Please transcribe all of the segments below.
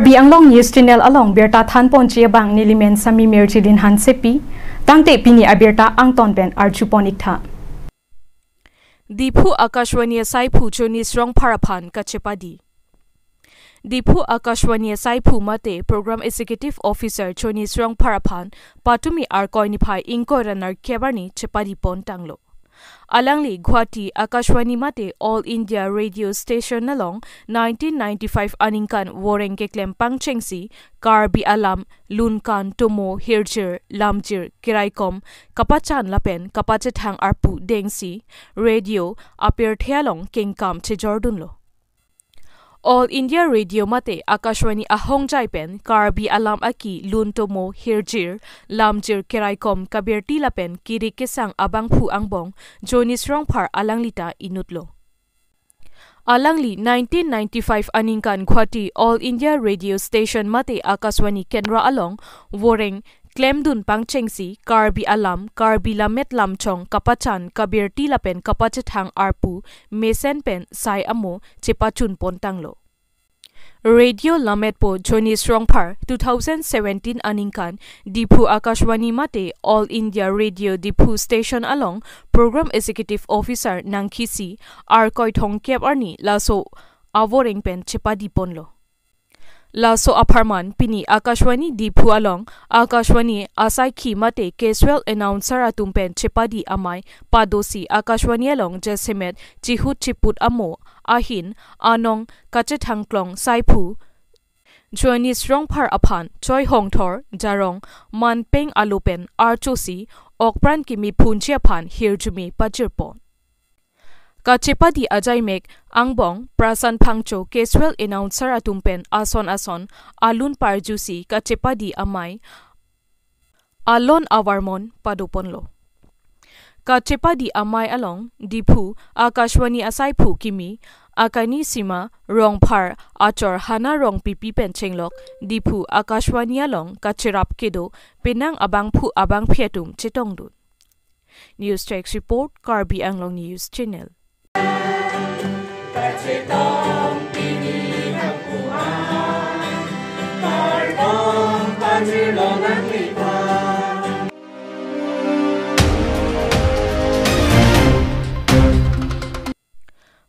Karbi Anglong News Channel along Berta Than Ponchia Bang Nilimen Sami Merchidin Han Sepi, Tangte Pini Aberta Angton Ben Archuponikta. Dipu Akashwani Saipu Choni Strong Parapan Kachepadi. Dipu Akashwani Saipu Mate Program Executive Officer Choni Strong Parapan Patumi Arkoinipai Inkoranar Kebarni Chepadi Pontanglo. Alangli Guwahati Akashwani Mate All India Radio Station along 1995 Aningkan Woreng Keklem Pangchengsi Karbi Alam Lunkan Tomo Hirjir Lamjir Kiraikom Kapachan Lapen Kapachethang Arpu Dengsi Radio Apir Thialong Kingkam Chejordunlo. All India Radio Mate Akashwani Ahong Jaipen Karbi Alam Aki Luntomo Hirjir Lamjir Kiraikom Kabirti Lapen Kiri Kesang Abangpu Angbong Joni Strongpar Alanglita Inutlo. Alangli 1995 Aningkan Guwahati All India Radio Station Mate Akashwani Kendra Along Woreng Klemdun Pangchengsi Karbi Alam Karbi Lamet Lamchong Kapachan Kabirti Lapen Kapachethang Arpu Mesen Pen Sai Amo Chepachun Pontanglo. Radio Lamet Po Joni Strongpar 2017 Aningkan Dipu Akashwani Mate All India Radio Dipu Station along Program Executive Officer Nangkisi Arkoi Thong Kep Arni Laso Avoreng Pen Chepadi Ponlo. Laso Aparman Pini Akashwani Dipu along Akashwani Asai Ki Mate Casual Announcer Atumpen Chepadi Amai Padosi Akashwani along Jesemet Chihut Chiput Amo Ahin Anong Kachetangklong Saipu Joni Strongpar Apan Choi Hongthor Jarong Manpeng Alupen Archosi Okpran Kimi Punchiapan Hirjumi Pajirpon Kachepadi Ajaimek Angbong Prasan Pangcho Casual Announcer Atumpen Ason Alun Parjusi Kachepadi Amai Alon Awarmon Padoponlo Kachepadi Amai along Dipu Akashwani Asaipu Kimi Akani Sima Rongpar Achor Hana Rong Pipi Penchenglok Dipu Akashwani along Kachirap Kedo Penang Abangpu Abang Pietum Chetongdun. News Checks Report Karbi Anglong News Channel.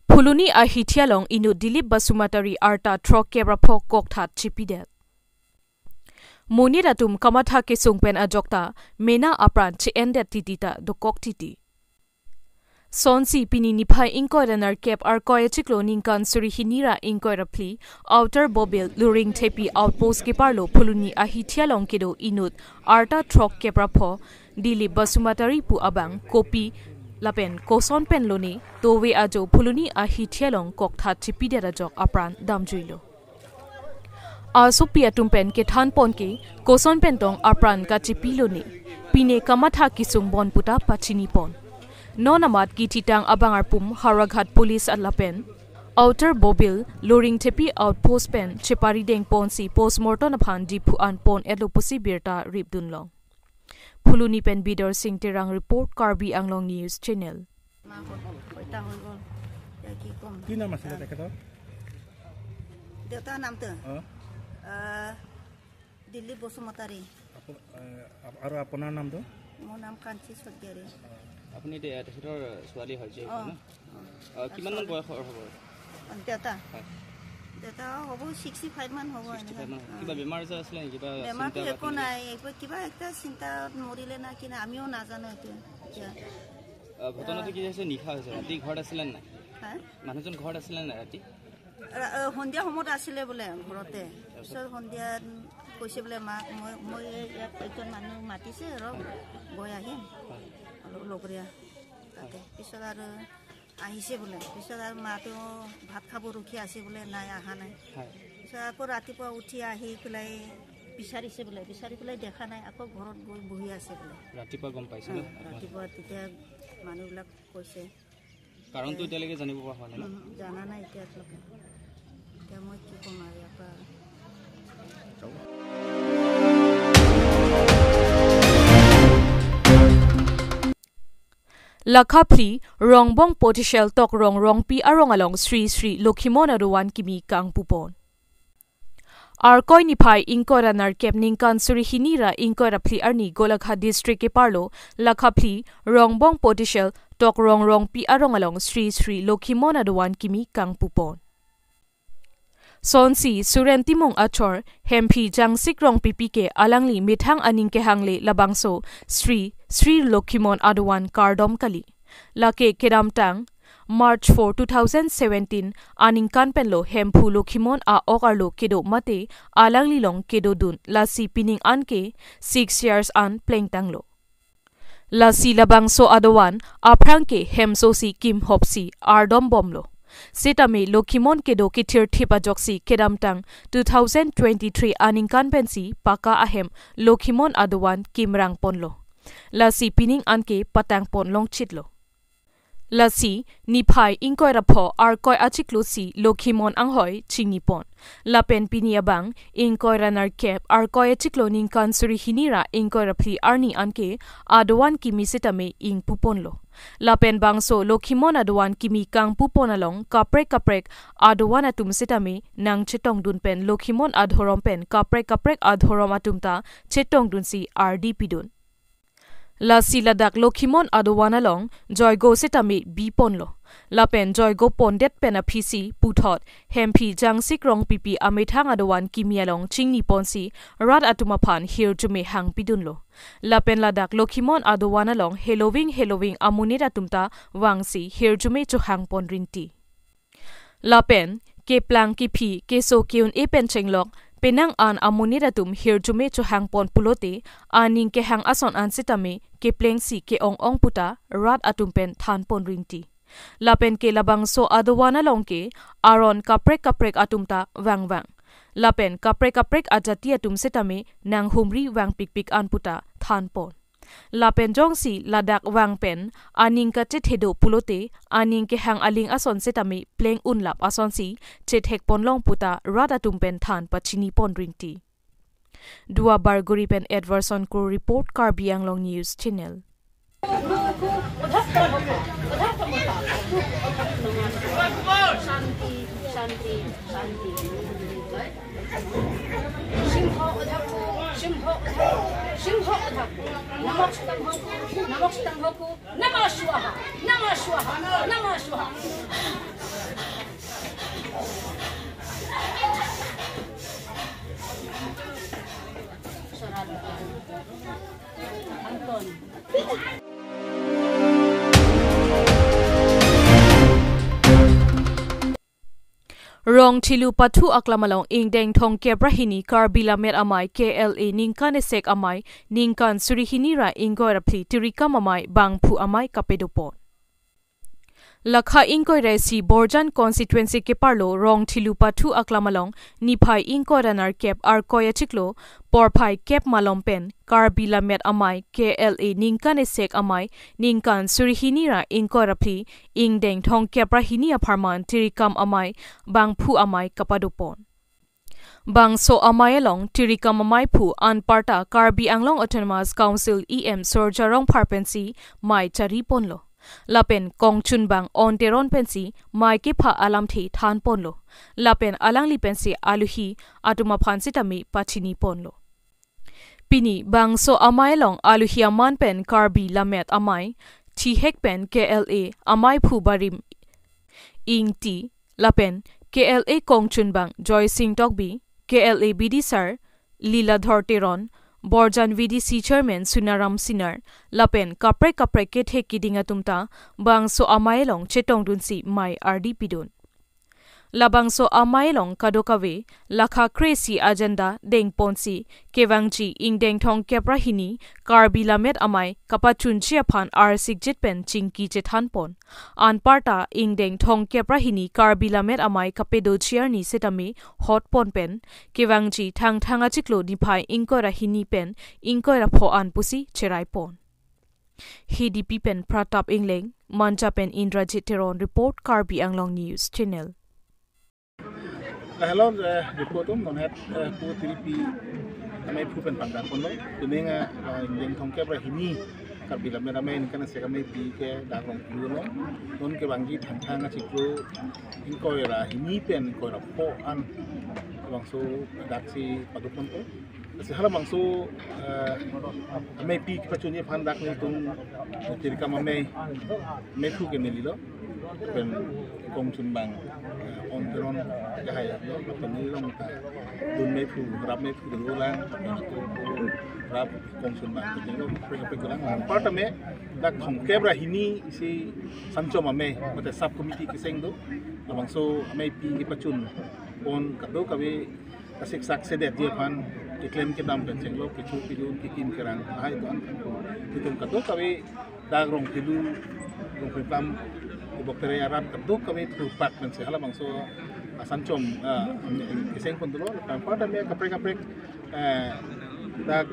Phuluni Ahithialong inu Dilip Basumatari Arta Trok Kebrapok Kokthat Chipidet. Moniratum Kamatha Kesungpen Ajokta Mena Apran Che Endet Titita do Koktiti. Sonsi Pini Nipai Inkoranar Kep Arkoya Chiklo Ninkan Surihinira Inkorapli Outer Bobil Luring Tepi Outpost Keparlo Phuluni Ahithialong Kedo Inut Arta Trok Kebrapo Dilip Basumatari Pu Abang Kopi Lapen Koson Penloni Towe Ajo Phuluni Ahithialong Kokthat Chipidera Jok Apran Damjuilo. Asopia Tumpen Kethan Ponke Koson Pentong Apran Kachipiloni Pine Kamatha Kisung Bon Puta Pachini Pon. Nonamat Kititang Abangarpum Haraghat Police at Lapen Outer Bobil Luring Tepi Outpost Pen Cheparideng Ponsi Postmortem Upon Dipu An Pon Elopusi Birta Ripdunlong. Phuluni Pen Bidor Singh Terang Report Karbi Anglong News Channel. কি নাম আছিল তেখেতৰ? দেউতাৰ নামটো দিলীপ বসুমতাৰী আৰু আপোনাৰ নামটো? মোৰ নাম কাঞ্চি সজ্ঞাৰী। আপুনি তেখেতৰ ছোৱালী হয় যে কিমান মান বয়স হ'ব? দেউতা দেউতা হ'ব 65 মান হ'ব। কিবা বেমাৰ আছিল নেকি? কিবা বেমাৰটো একো নাই, কিবা একটা চিন্তাত মৰিলে না কি না আমিও নাজানো এইটো। ঘটনাটো কি হৈছে? নিশা হৈছে, ৰাতি ঘৰত আছিলে নাই? মানুহজন ঘৰত আছিলে নাই ৰাতি? সন্ধিয়া সময়ত আছিলে বোলে ঘৰতে। পিছত সন্ধিয়া কৈছে বোলে মাক মই ইয়াত একজন মানুহ মাতিছে ৰ গৈ আহিম লগৰীয়া তাতে। পিছত আৰু আহিছে বোলে। পিছত আৰু মাটো ভাত খাব ৰখি আছে বোলে, নাই অহা নাই। পিছত আকৌ ৰাতিপুৱা উঠি আহি পেলাই বিচাৰিছে বোলে, বিচাৰি পেলাই দেখা নাই, আকৌ ঘৰত গৈ বহি আছে বোলে। ৰাতিপুৱা গম পাইছে? ৰাতিপুৱা তেতিয়া মানুহবিলাক কৈছে। কাৰণটো এতিয়ালৈকে জানিব পৰা হোৱা নাই? জানা নাই এতিয়ালৈকে। এতিয়া মই কি ক'ম আৰু ইয়াৰ পৰা। Lakhapli Rongbong Potential Tok Rong Pi Arong Along Sri Sri Lokhimon Aruwan Kimi Kang Pupon. Arkoi ni phai inkora nar kep ningkan suri hinira inkora phli arni Golaghat district ke parlo lakha phli rongbong potential tok rong pi arong along Sri Lokhimon Adawan kimi kangpupon. Sonsi Suren Timong Achor Hempi Jangsik Rong Pipi ke alangli mithang aning ke hangle labangso Sri Lokhimon Adawan Kardom Kali. Lake Kedamtang March 4, 2017 aning kanpenlo Hempu Lokhimon a okarlo kedo mate alangli long kedo dun lasi pining anke 6 years an plengtanglo. Lasi labangso Adawan aprangke hemsosi Kim Hopsi Ardom Bomlo. Sitame Lokhimon kedo kitir thipa joksi kedamtang 2023 aning kanpensi paka ahem Lokhimon Adawan Kimrang ponlo. Lasi pining anke patang pon long chitlo. Lasi niphai ingkoi rapho arkoi achiklo si Lokhimon anghoi chingnipon. Lapen piniabang ingkoi ranar kep arkoi achiklo ningkan suri hinira ingkoi rapli arni anke Adawan kimi sitame ing puponlo. Lapen bangso Lokhimon Adawan kimi kang puponalong kaprek Adawan atum sitame nang chetong dunpen Lokhimon adhorompen kaprek adhorom atumta chetong dunsi RDP dun. Lasi ladak Lokhimon Adawan along joygo sitame biponlo. Lapen joygo pondet pena PC puthot hempi jangsik rong pipi amethang Adawan kimi along chingni ponsi rad atumaphan hir jume hang pidunlo. Lapen ladak Lokhimon Adawan along Halloween amunit atumta wangsi hir jume chuhang pon rinti. Lapen ke plang ki phi ke so keun e pen chenglok penang an amunit atum hir jume chuhang pon pulote aning ke hang ason an sitame ke pleng si ke ong puta rad atumpen than pon rinti. Lapen ke labangso Adawan along ke aron kaprek atumta wang. Lapen kaprek ajati atum sitame nang humri wang pik an puta than pon. Lapen jongsi ladak wang pen aning ka chethedo pulote aning ke hang aling ason sitame pleng unlap ason si chethek pon long puta rad atumpen than pachini pon ringti. Dua Barguri pen Edwardson ko report Karbi Anglong News Channel. Rong Chilu Pathu Aklamalong Ingdeng Thong Kebrahini Karbila Met Amai KLA Ningkan Esek Amai Ningkan Surihinira Ingoi Rapli Tirikam Amai Bangpu Amai Kapedopon. Lakha Ingkoi Resi Borjan Constituency ke parlo Rong Chilu Pathu Aklamalong Niphai Ingkoi Ranar Kep Arkoya Chiklo Porphai Kep Malompen Karbila Met Amai KLA Ningkan Esek Amai Ningkan Surihinira Ingkoi Rapli Ingdeng Thong Kebrahini Aparman Tirikam Amai Bangpu Amai Kapadopon. Bangso Amai along Tirikam Amai Pu Anparta Karbi Anglong Autonomous Council EM Sorjarong Parpensi Mai Chariponlo. Lapen Kongchun Bang Onteron Pensi Mai Kipha Alam Thi Than Ponlo. Lapen Alangli Pensi Aluhi Atuma Pansitami Pachini Ponlo. Pini Bangso Amai long Aluhi Aman Pen Karbi Lamet Amai Chihek Pen KLA Amai Pu Barim Ing Ti Lapen KLA Kongchun Bang Joy Singh Tokbi KLA BD Sir Lila Dhorteron Borjan VDC Chairman Sunaram Sinar Lapen Kaprek ke theki dinga tumta Bangso Amailong Chetong Dunsi Mai RDP Dun. Labangso Amailong Kadokave Lakha Kresi Agenda Deng Ponsi Kewangji Ingdeng Thong Kebrahini Karbi Lamet Amai Kapachun Chiaphan Arsik Jitpen Chingki Jethanpon Anparta Ingdeng Thong Kebrahini Karbi Lamet Amai Kapedo Chiarni Setame Hot Ponpen Kewangji Thanga Chiklo Niphai Ingkora Hini Pen Ingkora Pho Anpusi Cheraipon. HDP Pen Pratap Ingleng Mancha Pen Indrajit Teron Report Karbi Anglong News Channel. Hello, report non hat pu tripi amai pu pen pangdan ponlo tuninga Ingdeng Thong Kebrahini Karbila Met Amai Ningkan Esek Amai pi ke dagong pulo non ke bangji thang chiklo ingkoi ra hini pen ingkoi ra pho an bangso daksi padukon to si hala bangso may pi pachunye phan dak ni tung tirika mame me thu ke nililo pen kong chumbang on teron jahaya lo patani long ta dun me thu rap me thu do lang rap kong chumbang ke lo pe kurang part me dak khong kebra hini si sancho mame mate sub committee ke seng do bangso may pi ke pachun on kado kawe kasik sak sedet dia pan iklim ke dam pen cenglo ke chu pidun ke kim kerang hai tu an kitum kado kawe dagrong pidu rong pam di bokteri arab kado kawe tu pat men se hala bangso sanchom keseng pun dulu kan pada me kaprek dag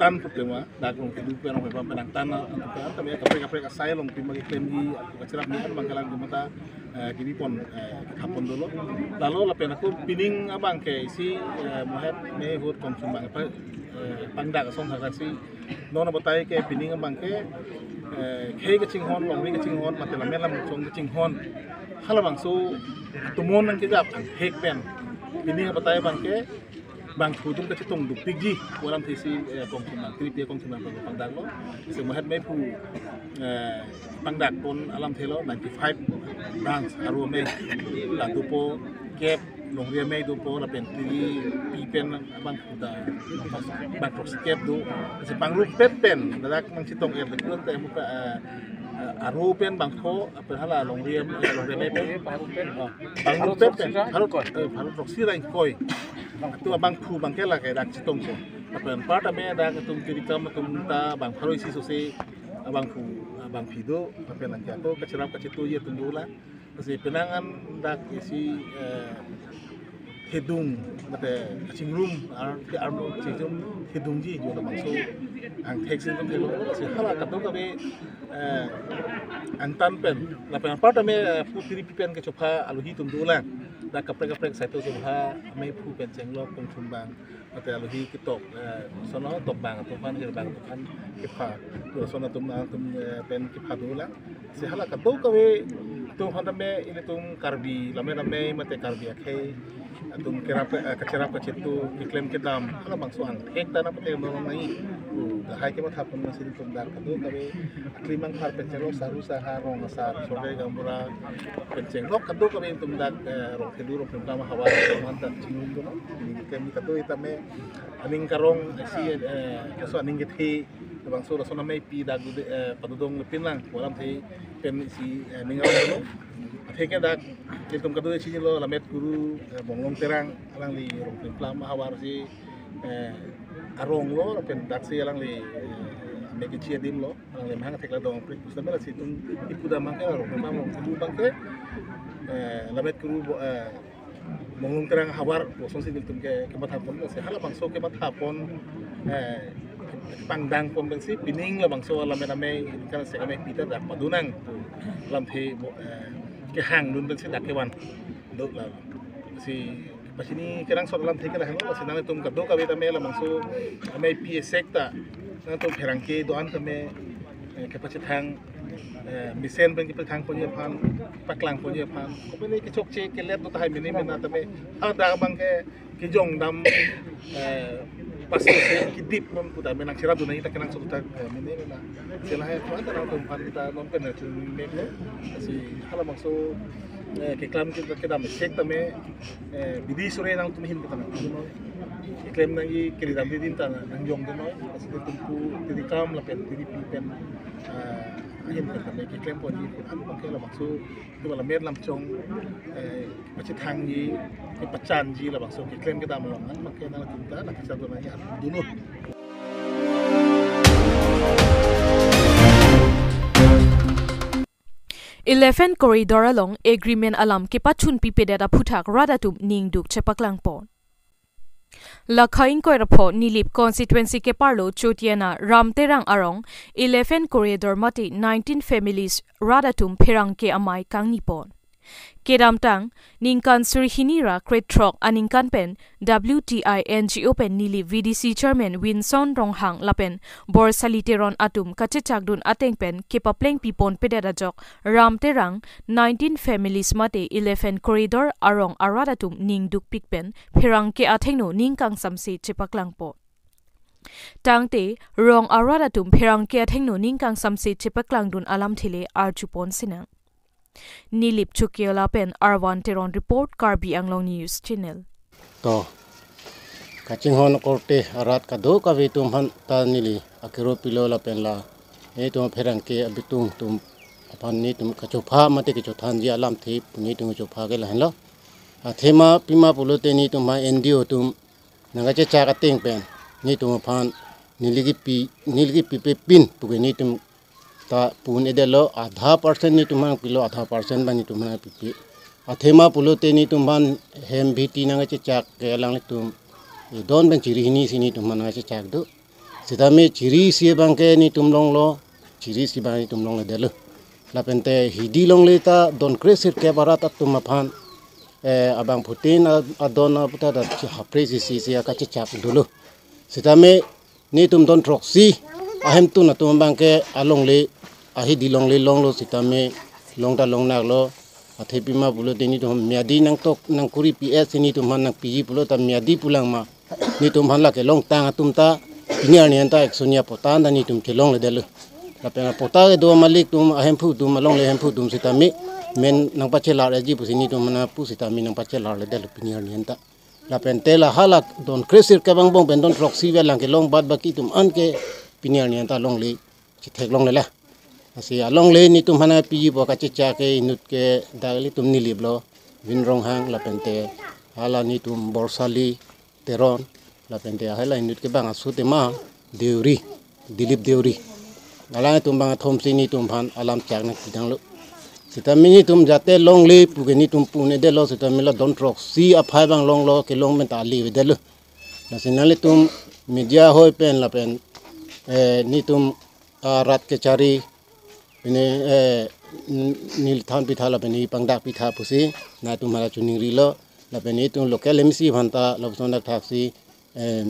tan problema dagrong pidu pe rong pam penang tan kan tapi kaprek asai long pim bagi klaim di kacirap ni an bangkalang di mata gini pon kapon dulu lalu lapen aku pining abang ke isi muhat me hut konsum bang apa pangdak song hakat si nona batai ke pining abang ke kecing hon long ni kecing hon mati lamen lam song kecing hon hala bang so tumon nang kejap hek pen pining batai bang ke bang kutung ke citung duk tinggi walam tisi konsum bang tripia konsum bang pangdak lo si muhat me pu pangdak pon alam thelo 95 dance aru me la dupo kep longria me dupo la pen pi pen bang da bang prox kep do se pangru pen dak mang citong er de te mu aru pen bang ko apa hala longria me pen pangru pen haru proxy rain koi tu bang pu bang ke la ke dak citong ko apa part me dak tum kirikam tum ta bang haroi si so se abang pu abang pido apa nanti aku kecerap kecitu ya tundula kasi penangan dak isi hidung mate kacing room arno cicum hidung ji jo bangso ang teksin kan telo si hala kato kabe antan pen la pen part me pu tiri pen ke chopa aluhi tundula dak kaprek saito subha me pu pen cenglo kong chumbang mate aluhi kitok sono tok bang atau pan bang kan kipa tu sono tum pen kipa dula si hala kato kabe tu handa me ini tum karbi lame mate karbi akhe tum kecerap kecitu diklaim ke dam hala bangso ang hek dana pate mo nai da hai ke matha pun masih tum dar kato kabe aklimang har pencelo saru saharong asar sore gambura pencelo kato kabe tum dak rong tidur rong pertama hawa mantap cingum do ini kami kato itame aning karong si keso aning gethi bangso rasona mai pi dag padudong pinlang walam thi pen si ningaw do theke dak kitum kadu si lo lamet guru bonglong terang alang li rong plam hawar si arong lo pen dak si alang li meke chia dim lo alang li mahang thekla dong pri ustamela si tum ipuda mangke rong plam rong tu bangke lamet guru bonglong terang hawar bosong si tum ke mathapon se hala bangso ke mathapon pangdang pon bangsi pining la bangso lame kan se kame pita dak padunang lam phe ke hang dun bangsi dak ke wan do la si pasini kerang so lam theke la helo si nang tum kado ka beta me la bangso ame pi sekta nang tum pherang ke do an kame ke pachithang misen bang ki pachithang pon ye phan paklang pon ye phan ko bene ke chok che ke let do tai mini mena tame ada bang ke jong dam pas kidip non puta menang sirap do nai ta kenang suta mene mena sela hai tuan ta nang pan kita non pen tu meko si hala makso ke klam ke dam sek tame bidi sore nang tum hin kita nang klaim nang i kiri dam din ta nang jong do noi asi tumpu tiri kam la pen tiri pen ahin ka tame ke klaim pon ni an bang ke la makso tu la mer lam chong pachi thang ji ke pachan ji la makso ke klaim ke dam long an bang ke na tum ta na kisa do nai an dulu Elephant corridor along agreement alam ke pachun pipede da phuthak radatum ningduk chepaklang pon Lakhain koirapo nilip constituency ke parlo chotiana ramterang arong 11 corridor mati 19 families radatum phirang ke amai kangnipon Kedamtang ningkan surhinira kretrok aningkan pen WTI NGO pen nili VDC chairman Winson Ronghang lapen bor saliteron atum kachechakdun ateng pen kepapleng pipon pedadajok ramterang 19 families mate 11 corridor arong aradatum ningduk pikpen phirang ke athengno ningkang samse chepaklangpo tangte rong aradatum phirang ke athengno ningkang samse chepaklangdun alam thile archupon sinang Nilip Chukiola pen Arwan Teron report Karbi Anglong News Channel. To kaching hon korte arat kado ka vitum han ta nili akiro pilola pen la e to pherang ke abitung tum apan ni tum kachopha mate ke chothan ji alam thi ni tum chopha ke lan lo athema pima pulote ni tum ma NDO tum nanga che cha ka teng pen ni tum phan niligi pi pe pin puge ni tum ta pun edelo आधा % ni tuman kilo आधा % bani tuman pipi athema pulote ni tuman hem bhiti nanga che chak ke lang tum don ben chiri ni sini tuman nanga che chak do sidame chiri si bang ke ni tumlong lo chiri si bang ni tumlong le delo la pente hidi long le ta don kresir ke barata tum phan abang putin adona puta da hapre si ka che chak dolo sidame ni tum don troxy ahem tu na tum bang ke along le ahi dilong le long lo sitame long ta long nak lo athepi ma bulo deni to miadi nang tok nang kuri ps ni to man nang pi bulo ta miadi pulang ma ni to man la ke long tang atum ta pinya ni anta eksonia potan da ni tum ke long le del la pena pota do malik tum ahem phu tum long le hem phu tum sitame men nang pache la ji pu sini to mana pu sitame nang pache la le del pinya ni anta la pente la halak don kresir ke bang bong ben don proxy ve lang ke long bad baki tum an ke pinya ni anta long le chithek long le la asi along le ni tum hana pi bo ka chicha ke inut ke dagli tum ni liblo win rong hang la pente hala ni tum borsali teron la pente hala inut ke bang asu te ma deuri dilip deuri ala tum bang thom si ni tum han alam chak na kidang lo sita mi ni tum jate long le pu ke ni tum pu ne de lo sita mi la don trok si a phai bang long lo ke long men ta li de lo na sinale tum media hoy pen la pen ni tum rat ke chari ini nil than pitha la beni pangdak pitha pusi na tu mara chuning ri lo la beni tu local MC bhanta lobson dak thaksi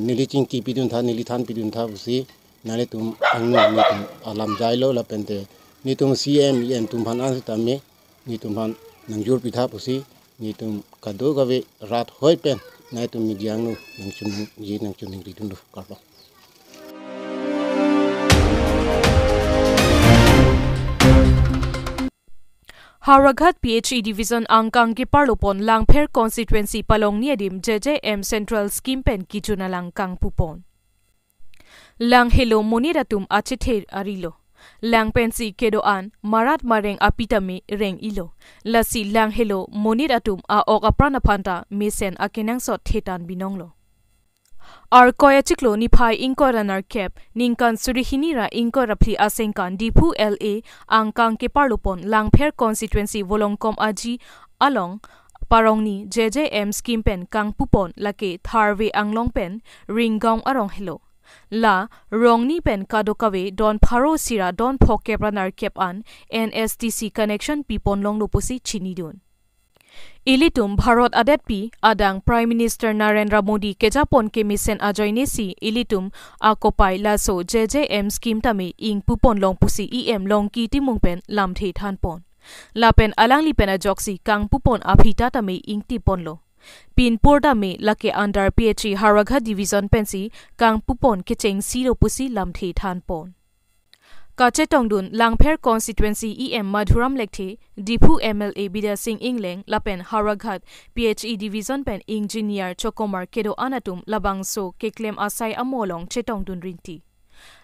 nili chingki pidun tha nili than pidun tha pusi nale tum angni ni tum alam jai lo la pente ni tum CM yen tum bhan an ta me ni tum bhan nangjur pitha pusi ni tum kado gawe rat hoi pen na tum midiang nu nang chun ji nang chuning ri dun do karlo Haragat PHE Division Angkang ki Parlopon Langpher Constituency Palong Niadim JJM Central Scheme Pen Kichuna Langkang Pupon Lang Hello Moniratum Achithe Arilo Lang Pensi Kedoan Marat Mareng Apitame Reng Ilo Lasi Lang Hello Moniratum A Ok Apranaphanta Mesen Akenang Sot Thetan Binonglo Ar koya chiklo ni phai ingko runner cap ningkan surihinira ingko rapli asengkan dipu LA angkang ke parlopon langpher constituency volongkom aji along parongni JJM scheme pen kang pupon lake tharwe anglong pen ringgaung arong hello la rongni pen kadokawe don pharo sira don phoke runner cap an NSTC connection pipon long lopusi chinidun Ilitum Bharat Adatpi Adang Prime Minister Narendra Modi Kejapon ke misen ajoinesi Ilitum Akopai Laso JJM scheme tame ing pupon long pusi EM long ki timungpen lamthe thanpon Lapen alang lipen ajoksi kang pupon aphita tame ing tipon lo Pin porda me lake under PHE Haragha Division pensi kang pupon kecheng siro pusi lamthe thanpon Kachetongdun Langpher Constituency EM Madhuram Lekhe Dipu MLA Bida Singh Ingleng Lapen Haraghat PHE Division Pen Engineer Chokomar Kedo Anatum Labangso Keklem Asai Amolong Chetongdun Rinti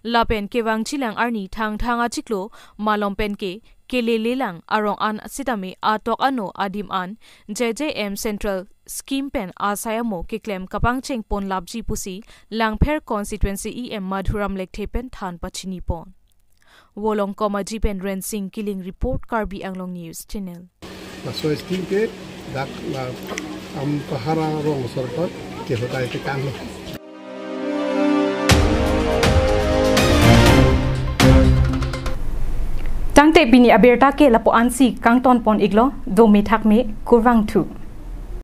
Lapen Kewang Chilang Arni Thang Achiklo Malompen ke Kelelelang Arong An Sitame Atok Ano Adim An JJM Central Scheme Pen Asayamo Keklem Kapangcheng Pon Labji Pusi Langpher Constituency EM Madhuram Lekhe Pen Than Pachini Pon Wolong Koma Jipen Ren Singh Killing Report Karbi Anglong News Channel. So scheme ke dak la am pahara rong sorot ke hota ke kan lo. Tangte bini aberta ke lapo ansi kang ton pon iglo do me thak me kurwang thu